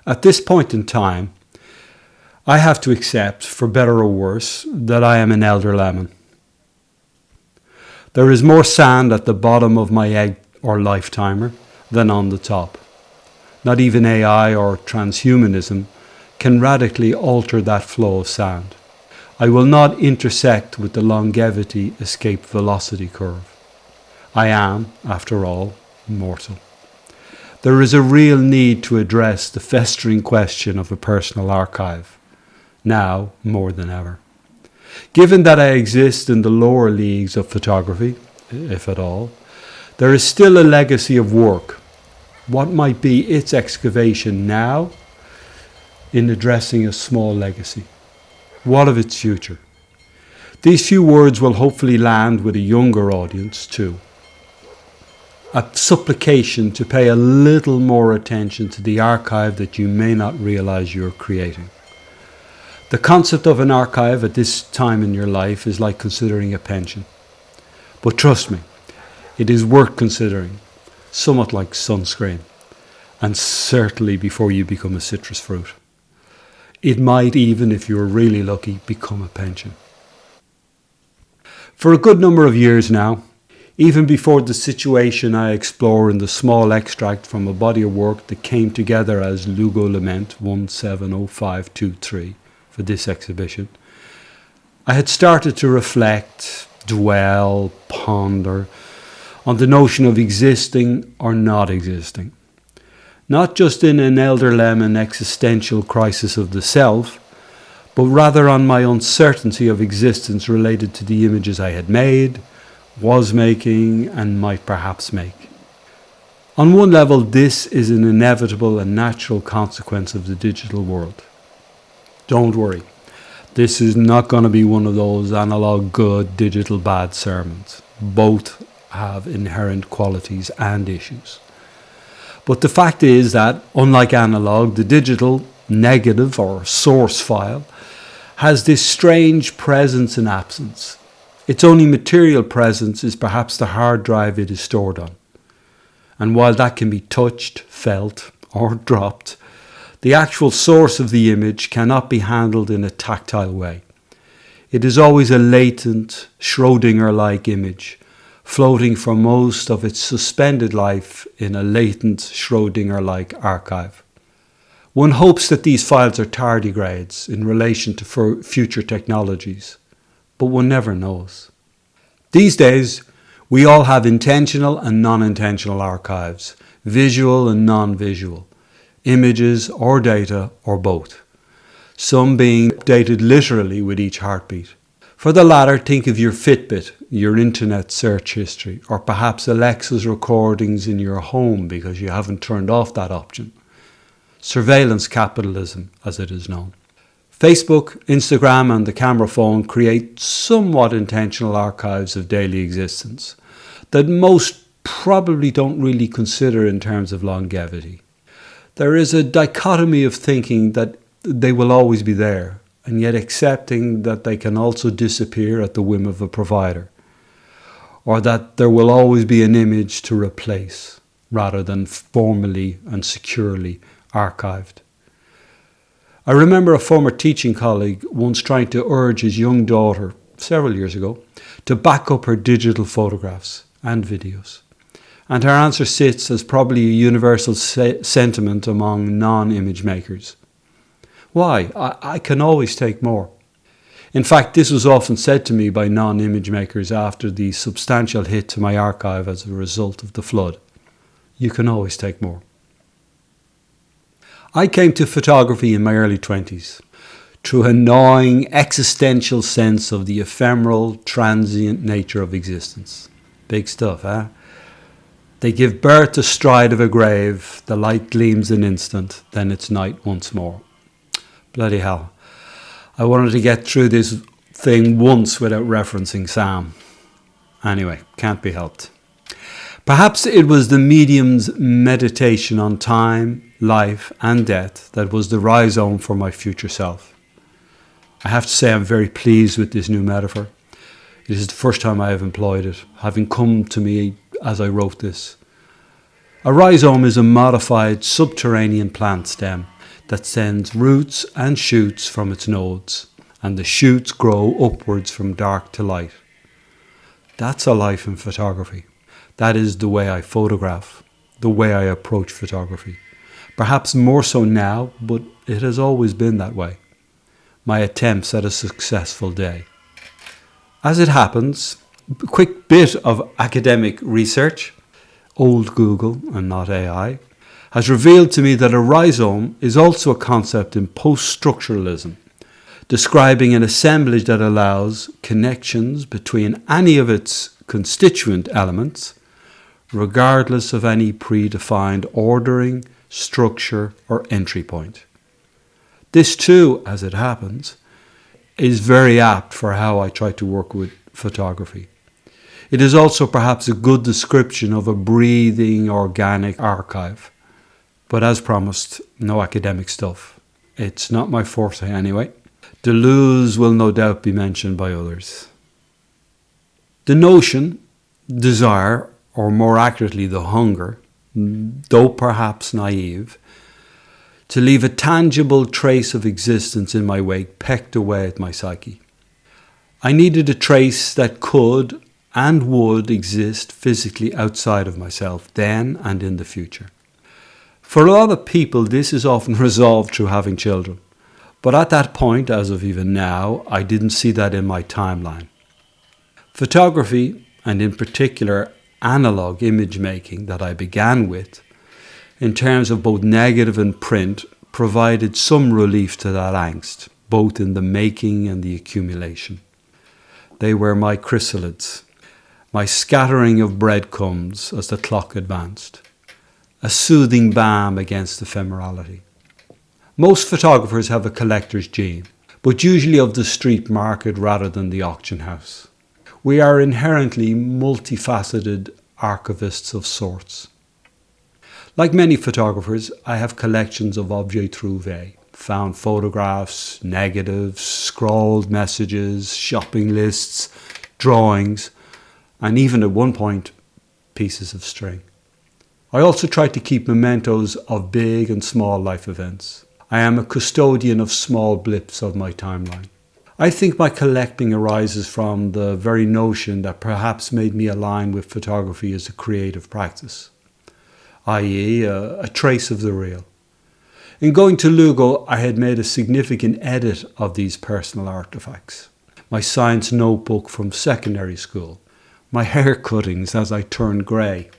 At this point in time, I have to accept, for better or worse, that I am an elder lemon. There is more sand at the bottom of my egg or lifetimer than on the top. Not even AI or transhumanism can radically alter that flow of sand. I will not intersect with the longevity escape velocity curve. I am, after all, mortal. There is a real need to address the festering question of a personal archive, now more than ever. Given that I exist in the lower leagues of photography, if at all, there is still a legacy of work. What might be its excavation now in addressing a small legacy? What of its future? These few words will hopefully land with a younger audience too. A supplication to pay a little more attention to the archive that you may not realize you're creating. The concept of an archive at this time in your life is like considering a pension. But trust me, it is worth considering, somewhat like sunscreen, and certainly before you become a citrus fruit. It might even, if you're really lucky, become a pension. For a good number of years now, even before the situation I explore in the small extract from a body of work that came together as Lugo Lament 170523 for this exhibition, I had started to reflect, dwell, ponder on the notion of existing or not existing. Not just in an elder lemon existential crisis of the self, but rather on my uncertainty of existence related to the images I had made, was making, and might perhaps make. On one level, this is an inevitable and natural consequence of the digital world. Don't worry, this is not going to be one of those analog good, digital bad sermons. Both have inherent qualities and issues. But the fact is that, unlike analog, the digital negative or source file has this strange presence and absence. Its only material presence is perhaps the hard drive it is stored on. And while that can be touched, felt, or dropped, the actual source of the image cannot be handled in a tactile way. It is always a latent, Schrödinger-like image, floating for most of its suspended life in a latent Schrödinger-like archive. One hopes that these files are tardigrades in relation to future technologies, but one never knows. These days, we all have intentional and non-intentional archives, visual and non-visual, images or data or both, some being updated literally with each heartbeat. For the latter, think of your Fitbit, your internet search history, or perhaps Alexa's recordings in your home because you haven't turned off that option. Surveillance capitalism, as it is known. Facebook, Instagram and the camera phone create somewhat intentional archives of daily existence that most probably don't really consider in terms of longevity. There is a dichotomy of thinking that they will always be there, and yet accepting that they can also disappear at the whim of a provider, or that there will always be an image to replace, rather than formally and securely archived. I remember a former teaching colleague once trying to urge his young daughter, several years ago, to back up her digital photographs and videos. And her answer sits as probably a universal sentiment among non-image makers. Why? I can always take more. In fact, this was often said to me by non-image makers after the substantial hit to my archive as a result of the flood. You can always take more. I came to photography in my early 20s through a gnawing existential sense of the ephemeral, transient nature of existence. Big stuff, eh? They give birth astride of a grave, the light gleams an instant, then it's night once more. Bloody hell. I wanted to get through this thing once without referencing Sam. Anyway, can't be helped. Perhaps it was the medium's meditation on time, life and death that was the rhizome for my future self. I have to say I'm very pleased with this new metaphor. It is the first time I have employed it, having come to me as I wrote this. A rhizome is a modified subterranean plant stem that sends roots and shoots from its nodes, and the shoots grow upwards from dark to light. That's a life in photography. That is the way I photograph, the way I approach photography. Perhaps more so now, but it has always been that way. My attempts at a successful day. As it happens, a quick bit of academic research, old Google and not AI, has revealed to me that a rhizome is also a concept in post-structuralism, describing an assemblage that allows connections between any of its constituent elements, regardless of any predefined ordering, structure, or entry point. This too, as it happens, is very apt for how I try to work with photography. It is also perhaps a good description of a breathing, organic archive. But as promised, no academic stuff. It's not my forte anyway. Deleuze will no doubt be mentioned by others. The notion, desire, or more accurately the hunger, though perhaps naive, to leave a tangible trace of existence in my wake pecked away at my psyche. I needed a trace that could and would exist physically outside of myself, then and in the future. For a lot of people, this is often resolved through having children. But at that point, as of even now, I didn't see that in my timeline. Photography, and in particular analog image making that I began with, in terms of both negative and print, provided some relief to that angst, both in the making and the accumulation. They were my chrysalids, my scattering of breadcrumbs as the clock advanced, a soothing balm against ephemerality. Most photographers have a collector's gene, but usually of the street market rather than the auction house. We are inherently multifaceted archivists of sorts. Like many photographers, I have collections of objets trouvés, found photographs, negatives, scrawled messages, shopping lists, drawings, and even at one point, pieces of string. I also try to keep mementos of big and small life events. I am a custodian of small blips of my timeline. I think my collecting arises from the very notion that perhaps made me align with photography as a creative practice, i.e. a trace of the real. In going to Lugo, I had made a significant edit of these personal artefacts. My science notebook from secondary school, my hair cuttings as I turned grey,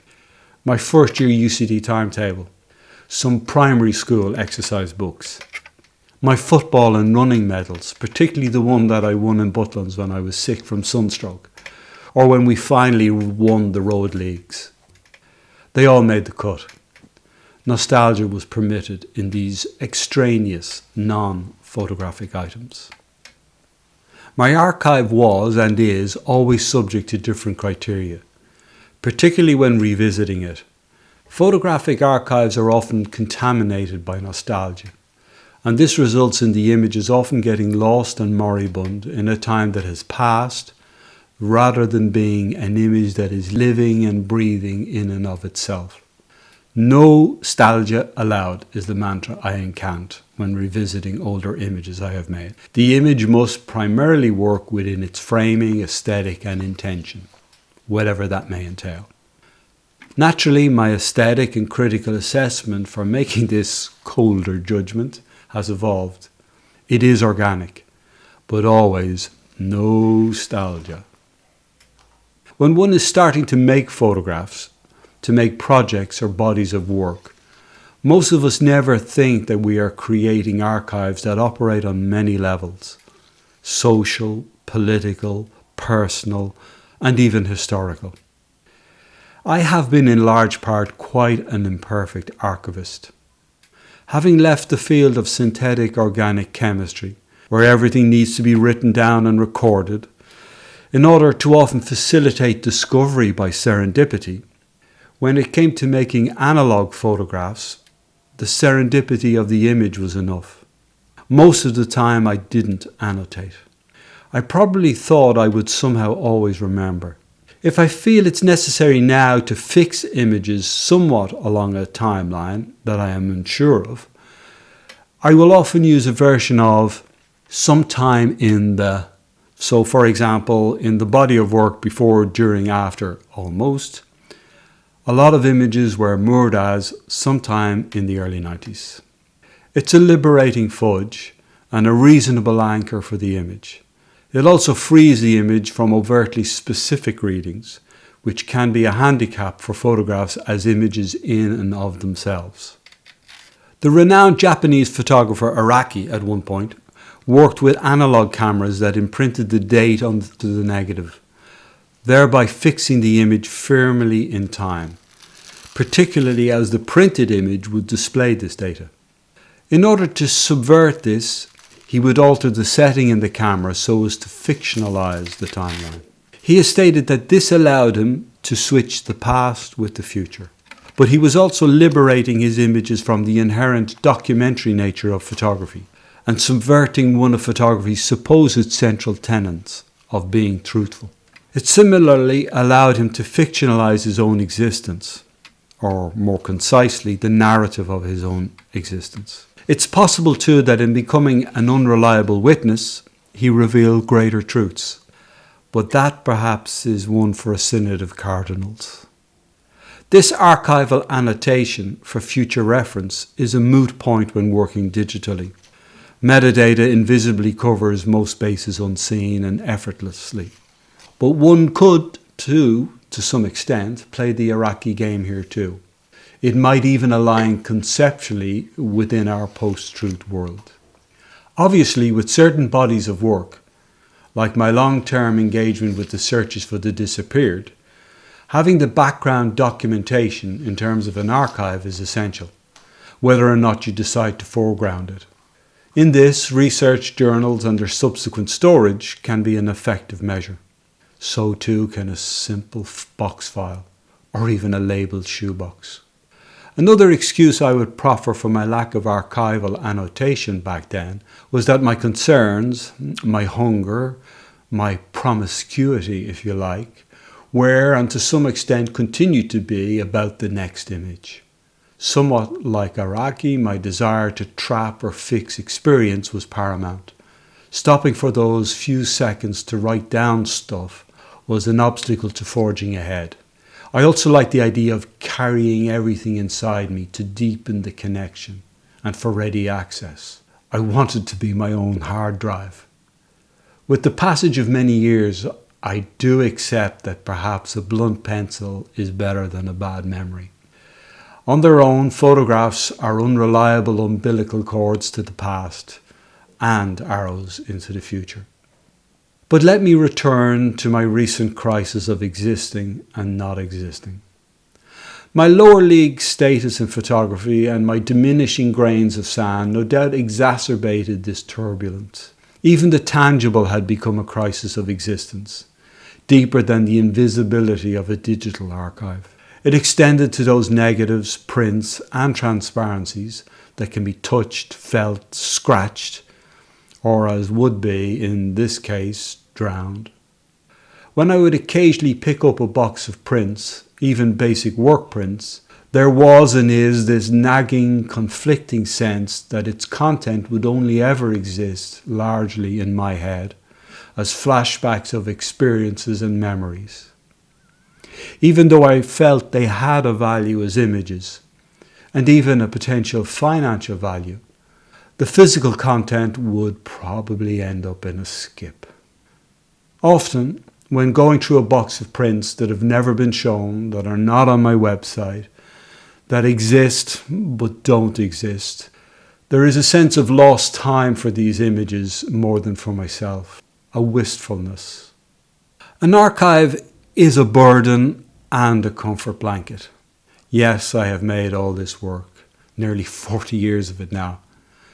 my first year UCD timetable, some primary school exercise books, my football and running medals, particularly the one that I won in Butlins when I was sick from sunstroke, or when we finally won the road leagues. They all made the cut. Nostalgia was permitted in these extraneous, non-photographic items. My archive was and is always subject to different criteria, particularly when revisiting it. Photographic archives are often contaminated by nostalgia, and this results in the images often getting lost and moribund in a time that has passed, rather than being an image that is living and breathing in and of itself. No nostalgia allowed is the mantra I incant when revisiting older images I have made. The image must primarily work within its framing, aesthetic and intention, whatever that may entail. Naturally, my aesthetic and critical assessment for making this colder judgment has evolved. It is organic, but always nostalgia. When one is starting to make photographs, to make projects or bodies of work, most of us never think that we are creating archives that operate on many levels: social, political, personal, and even historical. I have been in large part quite an imperfect archivist. Having left the field of synthetic organic chemistry, where everything needs to be written down and recorded, in order to often facilitate discovery by serendipity, when it came to making analog photographs, the serendipity of the image was enough. Most of the time I didn't annotate. I probably thought I would somehow always remember. If I feel it's necessary now to fix images somewhat along a timeline that I am unsure of, I will often use a version of sometime in the. So for example, in the body of work before, during, after, almost, a lot of images were moored as sometime in the early 90s. It's a liberating fudge and a reasonable anchor for the image. It also frees the image from overtly specific readings, which can be a handicap for photographs as images in and of themselves. The renowned Japanese photographer Araki, at one point, worked with analog cameras that imprinted the date onto the negative, thereby fixing the image firmly in time, particularly as the printed image would display this data. In order to subvert this, he would alter the setting in the camera so as to fictionalize the timeline. He has stated that this allowed him to switch the past with the future. But he was also liberating his images from the inherent documentary nature of photography and subverting one of photography's supposed central tenets of being truthful. It similarly allowed him to fictionalize his own existence, or more concisely, the narrative of his own existence. It's possible too that in becoming an unreliable witness, he revealed greater truths. But that perhaps is one for a synod of cardinals. This archival annotation for future reference is a moot point when working digitally. Metadata invisibly covers most bases unseen and effortlessly. But one could too, to some extent, play the Araki game here too. It might even align conceptually within our post-truth world. Obviously, with certain bodies of work, like my long-term engagement with the searches for the disappeared, having the background documentation in terms of an archive is essential, whether or not you decide to foreground it. In this, research journals and their subsequent storage can be an effective measure. So too can a simple box file, or even a labelled shoebox. Another excuse I would proffer for my lack of archival annotation back then was that my concerns, my hunger, my promiscuity, if you like, were and to some extent continue to be about the next image. Somewhat like Araki, my desire to trap or fix experience was paramount. Stopping for those few seconds to write down stuff was an obstacle to forging ahead. I also like the idea of carrying everything inside me to deepen the connection and for ready access. I wanted to be my own hard drive. With the passage of many years, I do accept that perhaps a blunt pencil is better than a bad memory. On their own, photographs are unreliable umbilical cords to the past and arrows into the future. But let me return to my recent crisis of existing and not existing. My lower league status in photography and my diminishing grains of sand no doubt exacerbated this turbulence. Even the tangible had become a crisis of existence, deeper than the invisibility of a digital archive. It extended to those negatives, prints and transparencies that can be touched, felt, scratched, or as would be, in this case, drowned. When I would occasionally pick up a box of prints, even basic work prints, there was and is this nagging, conflicting sense that its content would only ever exist largely in my head, as flashbacks of experiences and memories. Even though I felt they had a value as images, and even a potential financial value, the physical content would probably end up in a skip. Often, when going through a box of prints that have never been shown, that are not on my website, that exist but don't exist, there is a sense of lost time for these images more than for myself, a wistfulness. An archive is a burden and a comfort blanket. Yes, I have made all this work, nearly 40 years of it now.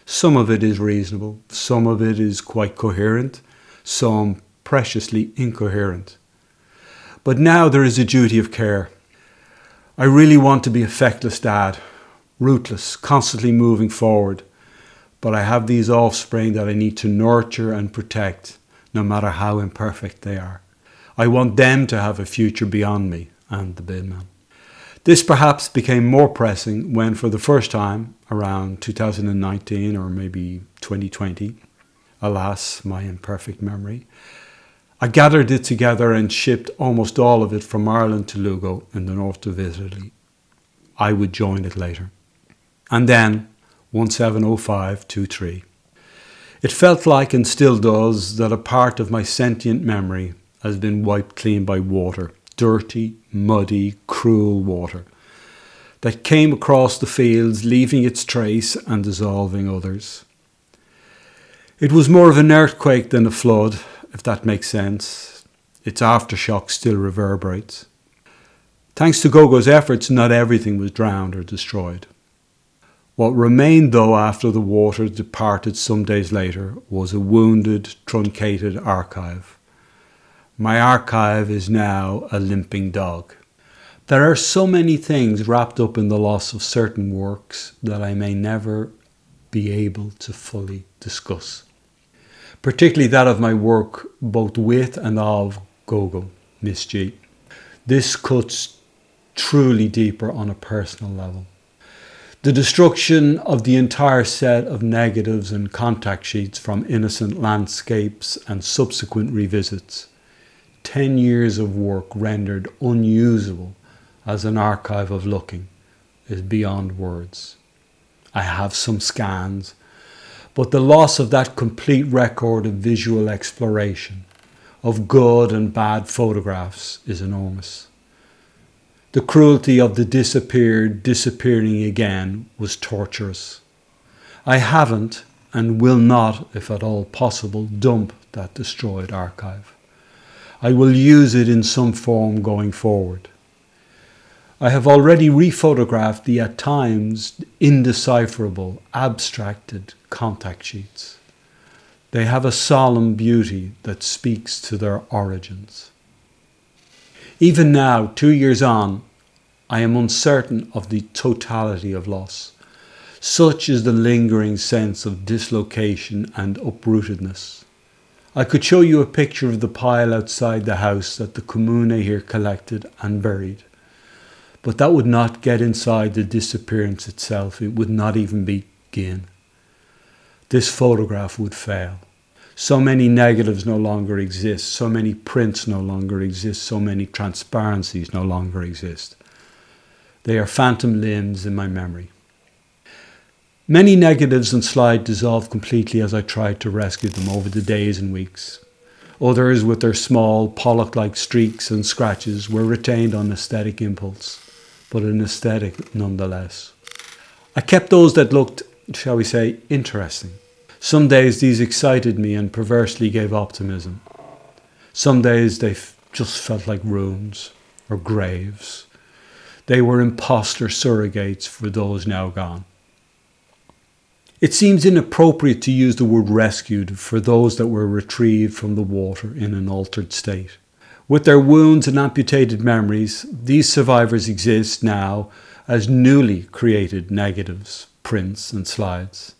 Some of it is reasonable, some of it is quite coherent, some preciously incoherent. But now there is a duty of care. I really want to be a feckless dad, rootless, constantly moving forward, but I have these offspring that I need to nurture and protect, no matter how imperfect they are. I want them to have a future beyond me and the bin man. This perhaps became more pressing when, for the first time, around 2019 or maybe 2020, alas, my imperfect memory, I gathered it together and shipped almost all of it from Ireland to Lugo in the north of Italy. I would join it later. And then 170523. It felt like, and still does, that a part of my sentient memory has been wiped clean by water, dirty, muddy, cruel water, that came across the fields, leaving its trace and dissolving others. It was more of an earthquake than a flood, if that makes sense. Its aftershock still reverberates. Thanks to Gogo's efforts, not everything was drowned or destroyed. What remained, though, after the water departed some days later was a wounded, truncated archive. My archive is now a limping dog. There are so many things wrapped up in the loss of certain works that I may never be able to fully discuss. Particularly that of my work both with and of Gogo, Miss G. This cuts truly deeper on a personal level. The destruction of the entire set of negatives and contact sheets from innocent landscapes and subsequent revisits. 10 years of work rendered unusable as an archive of looking is beyond words. I have some scans, but the loss of that complete record of visual exploration, of good and bad photographs, is enormous. The cruelty of the disappeared disappearing again was torturous. I haven't and will not, if at all possible, dump that destroyed archive. I will use it in some form going forward. I have already rephotographed the at times indecipherable, abstracted contact sheets. They have a solemn beauty that speaks to their origins. Even now, 2 years on, I am uncertain of the totality of loss. Such is the lingering sense of dislocation and uprootedness. I could show you a picture of the pile outside the house that the Comune here collected and buried. But that would not get inside the disappearance itself. It would not even begin. This photograph would fail. So many negatives no longer exist. So many prints no longer exist. So many transparencies no longer exist. They are phantom limbs in my memory. Many negatives and slides dissolved completely as I tried to rescue them over the days and weeks. Others, with their small Pollock-like streaks and scratches, were retained on aesthetic impulse, but an aesthetic nonetheless. I kept those that looked, shall we say, interesting. Some days these excited me and perversely gave optimism. Some days they just felt like ruins or graves. They were imposter surrogates for those now gone. It seems inappropriate to use the word rescued for those that were retrieved from the water in an altered state. With their wounds and amputated memories, these survivors exist now as newly created negatives, prints and slides.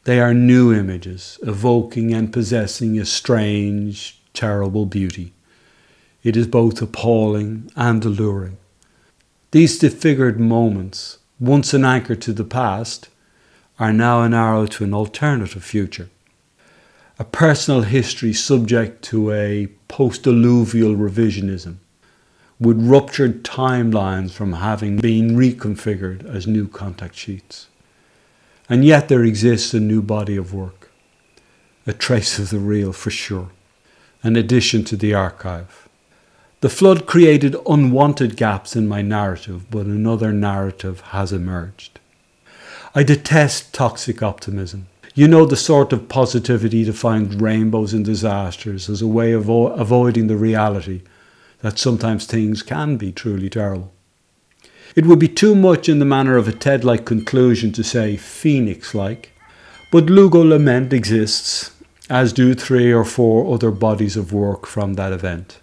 They are new images, evoking and possessing a strange, terrible beauty. It is both appalling and alluring. These disfigured moments, once an anchor to the past, are now an arrow to an alternative future. A personal history subject to a post-alluvial revisionism, with ruptured timelines from having been reconfigured as new contact sheets. And yet there exists a new body of work, a trace of the real for sure, an addition to the archive. The flood created unwanted gaps in my narrative, but another narrative has emerged. I detest toxic optimism. You know, the sort of positivity to find rainbows in disasters as a way of avoiding the reality that sometimes things can be truly terrible. It would be too much in the manner of a TED-like conclusion to say Phoenix-like, but Lugo Lament exists, as do 3 or 4 other bodies of work from that event.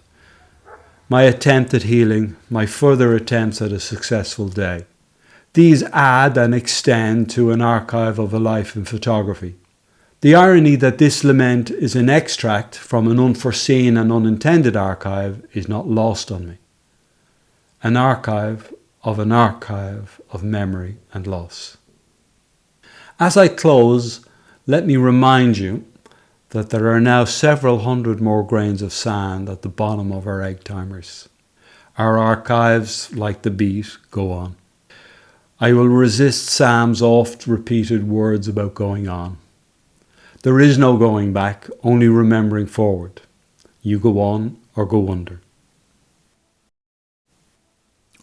My attempt at healing, my further attempts at a successful day. These add and extend to an archive of a life in photography. The irony that this lament is an extract from an unforeseen and unintended archive is not lost on me. An archive of an archive of memory and loss. As I close, let me remind you that there are now several hundred more grains of sand at the bottom of our egg timers. Our archives, like the beat, go on. I will resist Sam's oft-repeated words about going on. There is no going back, only remembering forward. You go on or go under.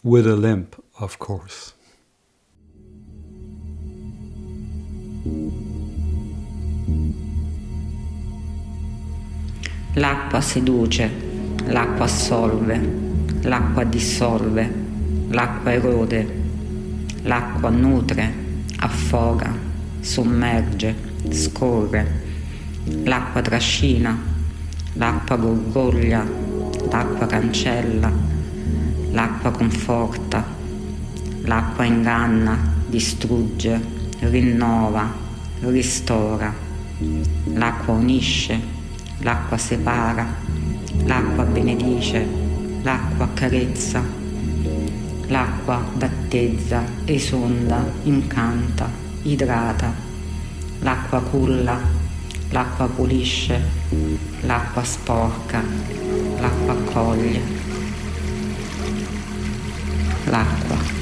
With a limp, of course. L'acqua seduce, l'acqua assolve, l'acqua dissolve, l'acqua erode, l'acqua nutre, affoga, sommerge, scorre, l'acqua trascina, l'acqua gorgoglia, l'acqua cancella, l'acqua conforta, l'acqua inganna, distrugge, rinnova, ristora, l'acqua unisce, l'acqua separa, l'acqua benedice, l'acqua accarezza, l'acqua battezza, esonda, incanta, idrata, l'acqua culla, l'acqua pulisce, l'acqua sporca, l'acqua accoglie, l'acqua.